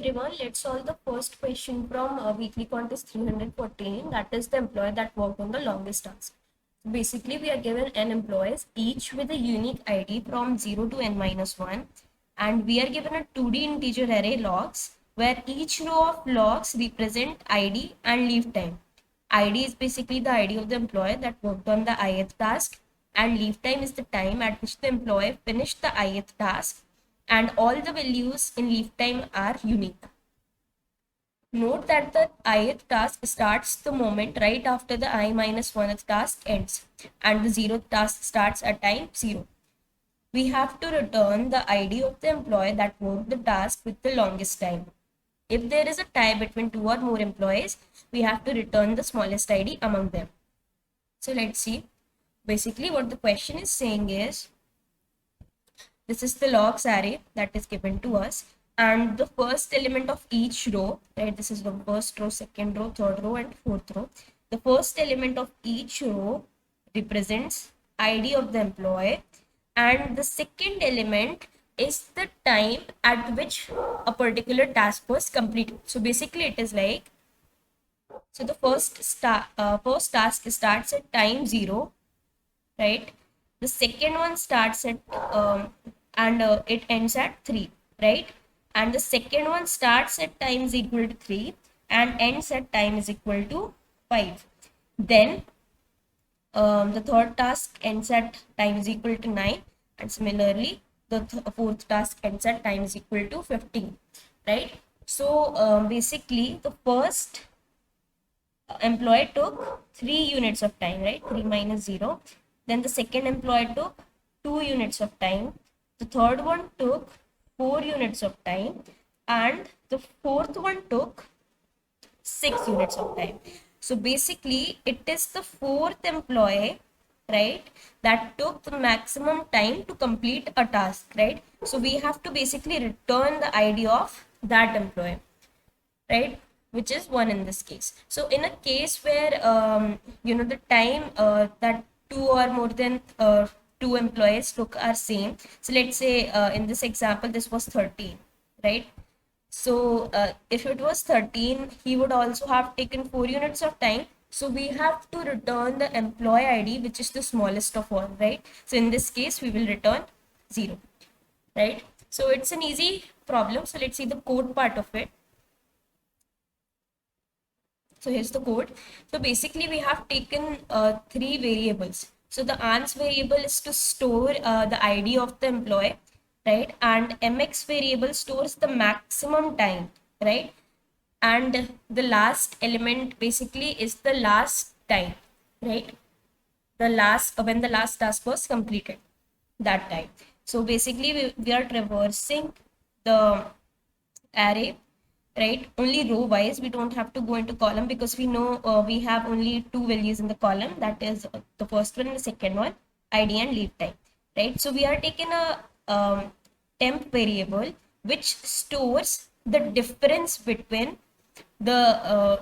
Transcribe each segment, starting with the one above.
everyone, let's solve the first question from weekly contest 314, that is the employee that worked on the longest task. So basically, we are given n employees, each with a unique ID from 0 to n minus 1, and we are given a 2D integer array logs where each row of logs represent ID and leave time. ID is basically the ID of the employee that worked on the ith task, and leave time is the time at which the employee finished the ith task, and all the values in leave time are unique. Note that the ith task starts the moment right after the I minus 1th task ends, and the 0th task starts at time 0. We have to return the ID of the employee that worked the task with the longest time. If there is a tie between two or more employees, we have to return the smallest ID among them. So let's see. Basically, what the question is saying is, this is the logs array that is given to us, and the first element of each row, right? This is the first row, second row, third row, and fourth row. The first element of each row represents ID of the employee, and the second element is the time at which a particular task was completed. So basically, it is like, so the first task starts at time 0, right? The second one starts at and it ends at 3, right? And the second one starts at time is equal to 3 and ends at time is equal to 5. Then the third task ends at time is equal to 9, and similarly the fourth task ends at time is equal to 15, right? So basically the first employee took 3 units of time, right? 3 minus 0. Then the second employee took 2 units of time. The third one took 4 units of time. And the fourth one took 6 units of time. So basically, it is the fourth employee, right, that took the maximum time to complete a task, right? So we have to basically return the ID of that employee, right, which is 1 in this case. So in a case where the time that 2 or more than 2 employees took are same, so let's say in this example this was 13, right? So if it was 13, he would also have taken 4 units of time. So we have to return the employee ID, which is the smallest of all, right? So in this case we will return 0, right? So it's an easy problem. So let's see the code part of it. So here's the code. So basically we have taken 3 variables. So the ans variable is to store the ID of the employee, right? And mx variable stores the maximum time, right? And the last element basically is the last time, right? The last, when the last task was completed, that time. So basically we are traversing the array, right? Only row wise, we don't have to go into column because we know we have only 2 values in the column, that is the first one and the second one, ID and leave time, right? So we are taking a temp variable which stores the difference between the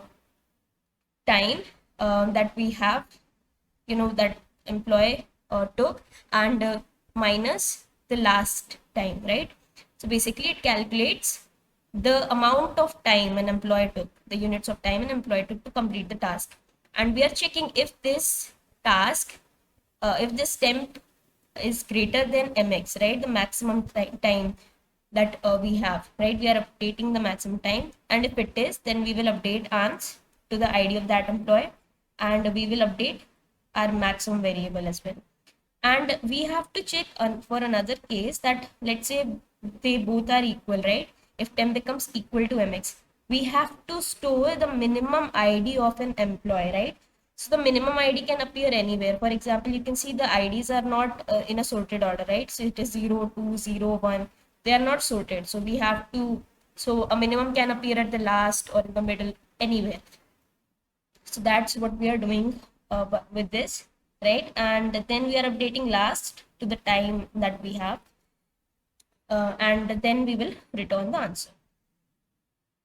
time that we have, that employee took, and minus the last time, right? So basically it calculates the amount of time an employee took, the units of time an employee took to complete the task. And we are checking if this task, if this temp is greater than mx, right? The maximum time that we have, right? We are updating the maximum time. And if it is, then we will update ans to the ID of that employee, and we will update our maximum variable as well. And we have to check for another case that, let's say they both are equal, right? If temp becomes equal to mx, we have to store the minimum ID of an employee, right? So the minimum ID can appear anywhere. For example, you can see the IDs are not in a sorted order, right? So it is 0, 2, 0, 1. They are not sorted. So we have to, so a minimum can appear at the last or in the middle, anywhere. So that's what we are doing with this, right? And then we are updating last to the time that we have, and then we will return the answer.